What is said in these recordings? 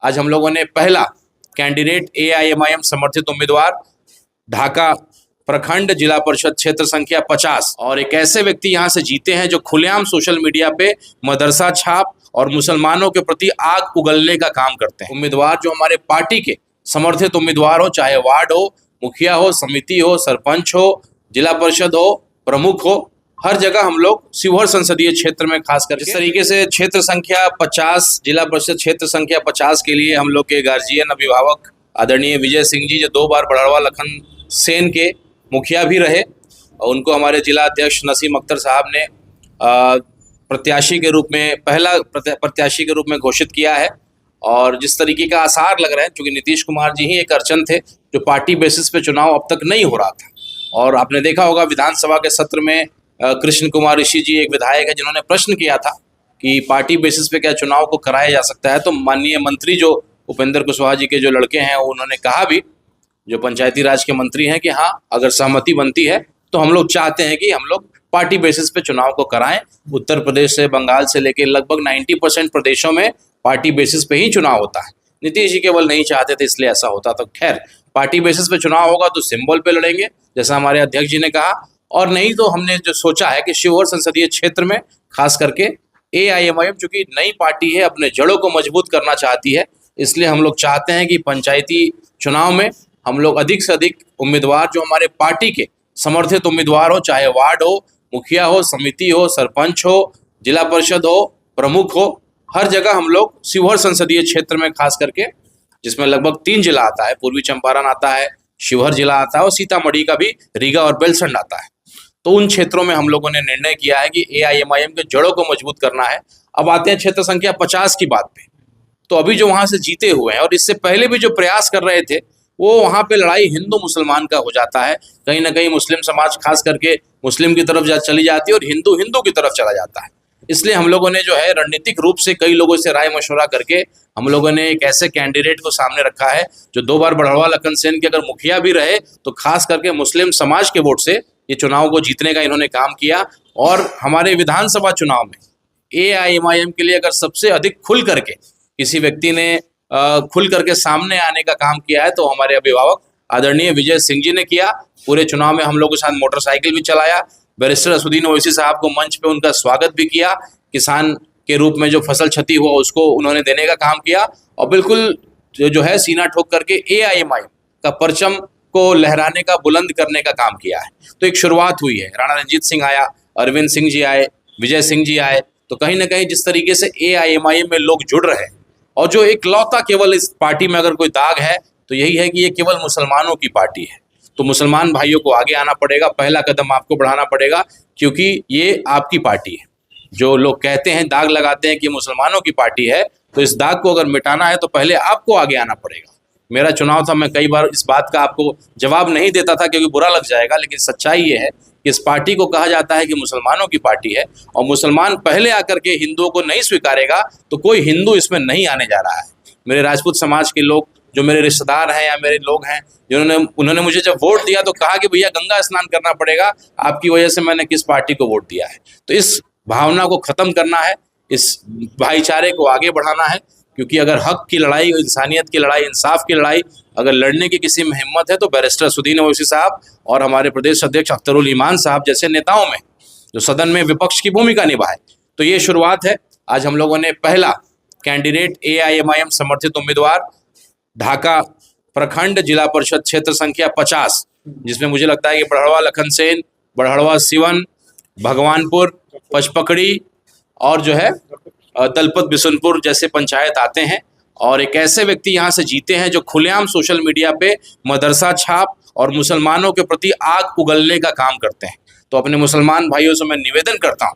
आज हम लोगों ने पहला कैंडिडेट एआईएमआईएम समर्थित उम्मीदवार ढाका प्रखंड जिला परिषद क्षेत्र संख्या 50 और एक ऐसे व्यक्ति यहां से जीते हैं जो खुलेआम सोशल मीडिया पे मदरसा छाप और मुसलमानों के प्रति आग उगलने का काम करते हैं। उम्मीदवार जो हमारे पार्टी के समर्थित उम्मीदवार हो, चाहे वार्ड हो, मुखिया हो, समिति हो, सरपंच हो, जिला परिषद हो, प्रमुख हो, हर जगह हम लोग शिवहर संसदीय क्षेत्र में खास करके इस तरीके से क्षेत्र संख्या 50 जिला परिषद क्षेत्र संख्या 50 के लिए हम लोग के गार्जियन अभिभावक आदरणीय विजय सिंह जी जो 2 बार बढ़ावा लखन सेन के मुखिया भी रहे और उनको हमारे जिला अध्यक्ष नसीम अख्तर साहब ने प्रत्याशी के रूप में पहला प्रत्याशी के रूप में घोषित किया है। और जिस तरीके का आसार लग रहे हैं, क्योंकि नीतीश कुमार जी ही एक अड़चन थे जो पार्टी बेसिस पे चुनाव अब तक नहीं हो रहा था। और आपने देखा होगा विधानसभा के सत्र में कृष्ण कुमार ऋषि जी एक विधायक है जिन्होंने प्रश्न किया था कि पार्टी बेसिस पे क्या चुनाव को कराया जा सकता है, तो माननीय मंत्री जो उपेंद्र कुशवाहा जी के जो लड़के हैं उन्होंने कहा भी, जो पंचायती राज के मंत्री हैं, कि हाँ अगर सहमति बनती है तो हम लोग चाहते हैं कि हम लोग पार्टी बेसिस पे चुनाव को कराएं। उत्तर प्रदेश से, बंगाल से लेके लगभग 90% प्रदेशों में पार्टी बेसिस पे ही चुनाव होता है। नीतीश जी केवल नहीं चाहते थे इसलिए ऐसा होता। तो खैर पार्टी बेसिस पे चुनाव होगा तो सिंबल पे लड़ेंगे जैसा हमारे अध्यक्ष जी ने कहा, और नहीं तो हमने जो सोचा है कि शिवहर संसदीय क्षेत्र में खास करके एआईएमआईएम चूंकि नई पार्टी है, अपने जड़ों को मजबूत करना चाहती है, इसलिए हम लोग चाहते हैं कि पंचायती चुनाव में हम लोग अधिक से अधिक उम्मीदवार जो हमारे पार्टी के समर्थित उम्मीदवार हो, चाहे वार्ड हो, मुखिया हो, समिति हो, सरपंच हो, जिला परिषद हो, प्रमुख हो, हर जगह हम लोग शिवहर संसदीय क्षेत्र में खास करके, जिसमें लगभग 3 जिला आता है, पूर्वी चंपारण आता है, शिवहर जिला आता है और सीतामढ़ी का भी रीगा और बेलसंड आता है। तो उन क्षेत्रों में हम लोगों ने निर्णय किया है कि एआईएमआईएम के जड़ों को मजबूत करना है। अब आते हैं क्षेत्र संख्या 50 की बात पे। तो अभी जो वहां से जीते हुए हैं और इससे पहले भी जो प्रयास कर रहे थे, वो वहां पे लड़ाई हिंदू मुसलमान का हो जाता है। कहीं ना कहीं मुस्लिम समाज खास करके मुस्लिम की तरफ चली जाती है और हिंदू हिंदू की तरफ चला जाता है। इसलिए हम लोगों ने जो है रणनीतिक रूप से कई लोगों से राय मशवरा करके हम लोगों ने एक ऐसे कैंडिडेट को सामने रखा है जो 2 बार बढ़ावा लखन सेन के अगर मुखिया भी रहे तो खास करके मुस्लिम समाज के वोट से ये चुनाव को जीतने का इन्होंने काम किया। और हमारे विधानसभा चुनाव में एआईएमआईएम के लिए अगर सबसे अधिक खुल करके किसी व्यक्ति ने खुल करके सामने आने का काम किया है तो हमारे अभिभावक आदरणीय विजय सिंह जी ने किया। पूरे चुनाव में हम लोगों के साथ मोटरसाइकिल भी चलाया, बैरिस्टर असुद्दीन ओवैसी साहब को मंच पे उनका स्वागत भी किया, किसान के रूप में जो फसल क्षति हुआ उसको उन्होंने देने का काम किया और बिल्कुल जो है सीना ठोक करके एआईएमआईएम का परचम को लहराने का, बुलंद करने का काम किया है। तो एक शुरुआत हुई है, राणा रंजीत सिंह आया, अरविंद सिंह जी आए, विजय सिंह जी आए। तो कहीं ना कहीं जिस तरीके से एआईएमआईएम में लोग जुड़ रहे हैं और जो एक लौता केवल इस पार्टी में अगर कोई दाग है तो यही है कि ये केवल मुसलमानों की पार्टी है। तो मुसलमान भाइयों को आगे आना पड़ेगा, पहला कदम आपको बढ़ाना पड़ेगा, क्योंकि ये आपकी पार्टी है। जो लोग कहते हैं, दाग लगाते हैं कि मुसलमानों की पार्टी है, तो इस दाग को अगर मिटाना है तो पहले आपको आगे आना पड़ेगा। मेरा चुनाव था, मैं कई बार इस बात का आपको जवाब नहीं देता था क्योंकि बुरा लग जाएगा, लेकिन सच्चाई ये है कि इस पार्टी को कहा जाता है कि मुसलमानों की पार्टी है और मुसलमान पहले आकर के हिंदुओं को नहीं स्वीकारेगा तो कोई हिंदू इसमें नहीं आने जा रहा है। मेरे राजपूत समाज के लोग जो मेरे रिश्तेदार हैं या मेरे लोग हैं उन्होंने मुझे जब वोट दिया तो कहा कि भैया गंगा स्नान करना पड़ेगा, आपकी वजह से मैंने किस पार्टी को वोट दिया है। तो इस भावना को खत्म करना है, इस भाईचारे को आगे बढ़ाना है, क्योंकि अगर हक की लड़ाई, इंसानियत की लड़ाई, इंसाफ की लड़ाई अगर लड़ने की किसी में हिम्मत है तो बैरिस्टर असुद्दीन ओवैसी साहब और हमारे प्रदेश अध्यक्ष अख्तरुल ईमान साहब जैसे नेताओं में जो सदन में विपक्ष की भूमिका निभाए। तो ये शुरुआत है। आज हम लोगों ने पहला कैंडिडेट एआईएमआईएम समर्थित उम्मीदवार ढाका प्रखंड जिला परिषद क्षेत्र संख्या 50, जिसमें मुझे लगता है कि बढ़ड़वा लखन सेन, बढ़ड़वा सिवन, भगवानपुर, पचपकड़ी और जो है दलपत बिशुनपुर जैसे पंचायत आते हैं। और एक ऐसे व्यक्ति यहाँ से जीते हैं जो खुलेआम सोशल मीडिया पे मदरसा छाप और मुसलमानों के प्रति आग उगलने का काम करते हैं। तो अपने मुसलमान भाइयों से मैं निवेदन करता हूँ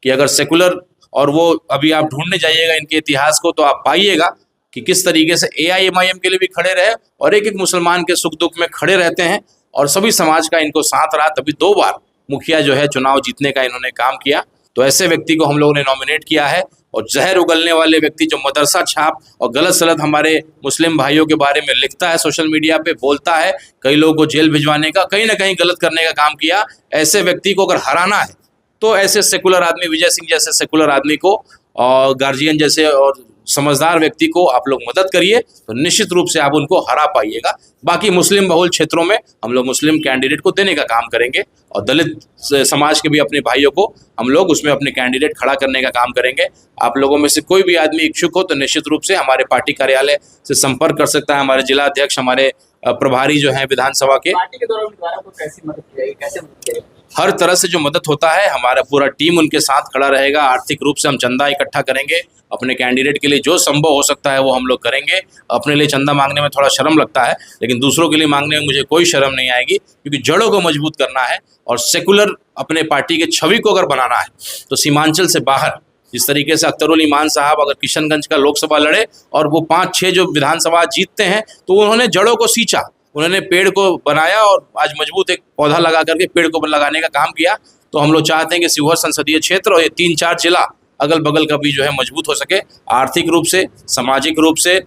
कि अगर सेकुलर, और वो अभी आप ढूंढने जाइएगा इनके इतिहास को तो आप पाइएगा कि किस तरीके से एआईएमआईएम के लिए भी खड़े रहे और एक एक मुसलमान के सुख दुख में खड़े रहते हैं और सभी समाज का इनको साथ रहा, तभी 2 बार मुखिया जो है चुनाव जीतने का इन्होंने काम किया। तो ऐसे व्यक्ति को हम लोगों ने नॉमिनेट किया है। और जहर उगलने वाले व्यक्ति जो मदरसा छाप और गलत सलत हमारे मुस्लिम भाइयों के बारे में लिखता है, सोशल मीडिया पे बोलता है, कई लोगों को जेल भिजवाने का, कहीं ना कहीं गलत करने का काम किया, ऐसे व्यक्ति को अगर हराना है तो ऐसे सेकुलर आदमी, विजय सिंह जैसे सेकुलर आदमी को और गार्जियन जैसे और समझदार व्यक्ति को आप लोग मदद करिए तो निश्चित रूप से आप उनको हरा पाइएगा। बाकी मुस्लिम बहुल क्षेत्रों में हम लोग मुस्लिम कैंडिडेट को देने का काम करेंगे और दलित समाज के भी अपने भाइयों को हम लोग उसमें अपने कैंडिडेट खड़ा करने का काम करेंगे। आप लोगों में से कोई भी आदमी इच्छुक हो तो निश्चित रूप से हमारे पार्टी कार्यालय से संपर्क कर सकता है। हमारे जिला अध्यक्ष, हमारे प्रभारी जो हैं विधानसभा के, पार्टी के द्वारा उम्मीदवारों को कैसी मदद की जाएगी, कैसे मदद करेगी? हर तरह से जो मदद होता है हमारा पूरा टीम उनके साथ खड़ा रहेगा। आर्थिक रूप से हम चंदा इकट्ठा करेंगे, अपने कैंडिडेट के लिए जो संभव हो सकता है वो हम लोग करेंगे। अपने लिए चंदा मांगने में थोड़ा शर्म लगता है, लेकिन दूसरों के लिए मांगने में मुझे कोई शर्म नहीं आएगी, क्योंकि जड़ों को मजबूत करना है और सेकुलर अपने पार्टी के छवि को अगर बनाना है तो सीमांचल से बाहर, जिस तरीके से अख्तरुल ईमान साहब अगर किशनगंज का लोकसभा लड़े और वो 5-6 जो विधानसभा जीतते हैं तो उन्होंने जड़ों को सींचा, उन्होंने पेड़ को बनाया और आज मजबूत एक पौधा लगा करके पेड़ को लगाने का काम किया। तो हम लोग चाहते हैं कि शिवहर संसदीय क्षेत्र और ये 3-4 जिला अगल बगल का भी जो है मजबूत हो सके, आर्थिक रूप से, सामाजिक रूप से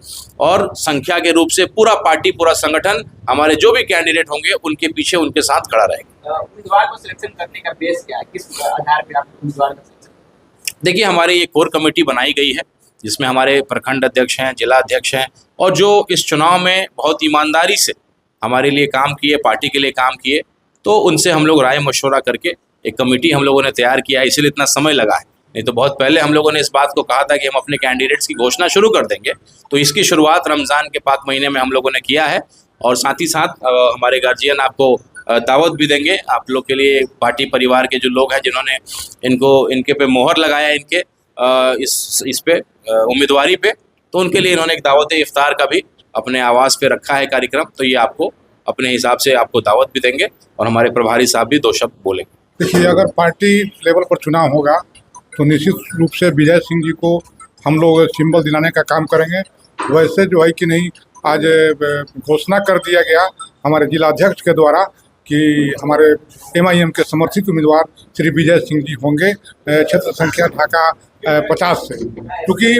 और संख्या के रूप से। पूरा पार्टी, पूरा संगठन, हमारे जो भी कैंडिडेट होंगे उनके पीछे, उनके साथ खड़ा रहेगा। उम्मीदवार को सिलेक्शन करने का बेस क्या है, किस आधार पर आप उम्मीदवार का सिलेक्शन? देखिए, हमारी एक कोर कमेटी बनाई गई है जिसमें हमारे प्रखंड अध्यक्ष हैं, जिला अध्यक्ष हैं और जो इस चुनाव में बहुत ईमानदारी से हमारे लिए काम किए, पार्टी के लिए काम किए, तो उनसे हम लोग राय मशवरा करके एक कमेटी हम लोगों ने तैयार किया है। इसीलिए इतना समय लगा है, नहीं तो बहुत पहले हम लोगों ने इस बात को कहा था कि हम अपने कैंडिडेट्स की घोषणा शुरू कर देंगे। तो इसकी शुरुआत रमज़ान के पाक महीने में हम लोगों ने किया है और साथ ही साथ हमारे गार्जियन आपको दावत भी देंगे। आप लोग के लिए पार्टी परिवार के जो लोग हैं जिन्होंने इनके पे मोहर लगाया इनके इस पे उम्मीदवारी पे, तो उनके लिए इन्होंने एक दावत इफ्तार का भी अपने आवास पे रखा है कार्यक्रम। तो ये आपको अपने हिसाब से आपको दावत भी देंगे और हमारे प्रभारी साहब भी 2 शब्द बोलेंगे। देखिए, अगर पार्टी लेवल पर चुनाव होगा तो निश्चित रूप से विजय सिंह जी को हम लोग सिंबल दिलाने का काम करेंगे। वैसे जो है कि नहीं, आज घोषणा कर दिया गया हमारे जिला अध्यक्ष के द्वारा कि हमारे MIM के समर्थित उम्मीदवार श्री विजय सिंह जी होंगे क्षेत्र संख्या ढाका 50 से। क्योंकि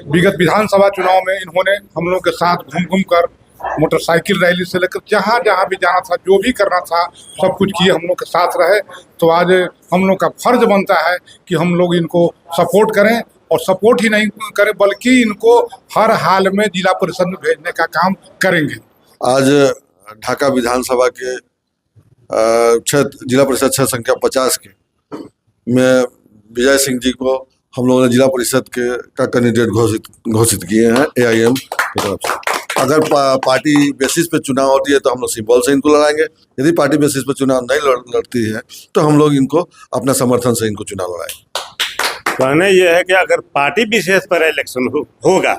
विगत विधानसभा चुनाव में इन्होंने हम लोग के साथ घूम कर मोटरसाइकिल रैली से लेकर जहाँ जहाँ भी जाना था, जो भी करना था, सब कुछ किए, हम लोग के साथ रहे। तो आज हम लोग का फर्ज बनता है कि हम लोग इनको सपोर्ट करें और सपोर्ट ही नहीं करें बल्कि इनको हर हाल में जिला परिषद में भेजने का काम करेंगे। आज ढाका विधानसभा के जिला परिषद क्षेत्र संख्या 50 के में विजय सिंह जी को हम लोगों ने जिला परिषद का कैंडिडेट घोषित किए हैं AIM की तरफ से। अगर पार्टी बेसिस पे चुनाव होती है तो हम लोग सिंबल से इनको लड़ाएंगे। यदि पार्टी बेसिस पे चुनाव नहीं लड़ती है तो हम लोग इनको अपना समर्थन से इनको चुनाव लड़ाएंगे। कहना यह है कि अगर पार्टी विशेष पर इलेक्शन होगा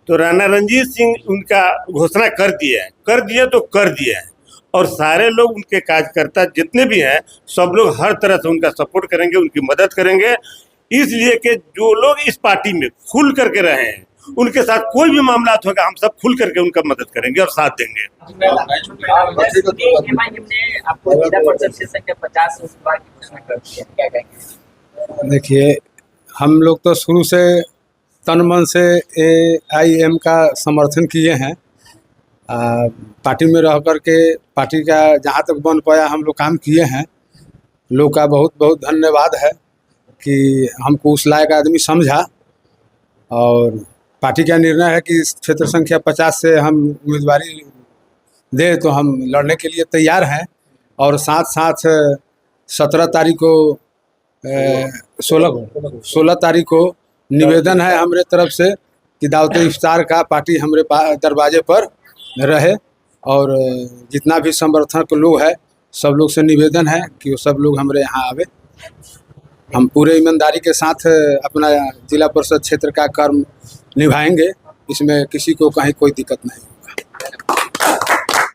तो राणा रणजीत सिंह उनका घोषणा कर दिए तो कर दिए हैं और सारे लोग उनके कार्यकर्ता जितने भी हैं सब लोग हर तरह से उनका सपोर्ट करेंगे, उनकी मदद करेंगे। इसलिए कि जो लोग इस पार्टी में खुल करके रहे हैं उनके साथ कोई भी मामला होगा, हम सब खुल करके उनका मदद करेंगे और साथ देंगे। देखिए, हम लोग तो शुरू से तन मन से AIM का समर्थन किए हैं। पार्टी में रह करके पार्टी का जहाँ तक बन पाया हम लोग काम किए हैं। लोग का बहुत बहुत धन्यवाद है कि हमको उस लायक आदमी समझा और पार्टी का निर्णय है कि इस क्षेत्र संख्या 50 से हम उम्मीदवारी दे तो हम लड़ने के लिए तैयार हैं। और साथ साथ 17 तारीख को 16 तारीख को निवेदन है हमारे तरफ से कि दावत इफ्तार का पार्टी हमारे दरवाजे पर रहे और जितना भी समर्थक लोग है सब लोग से निवेदन है कि वो सब लोग हमारे यहाँ आवे। हम पूरे ईमानदारी के साथ अपना जिला परिषद क्षेत्र का कर्म निभाएंगे, इसमें किसी को कहीं कोई दिक्कत नहीं।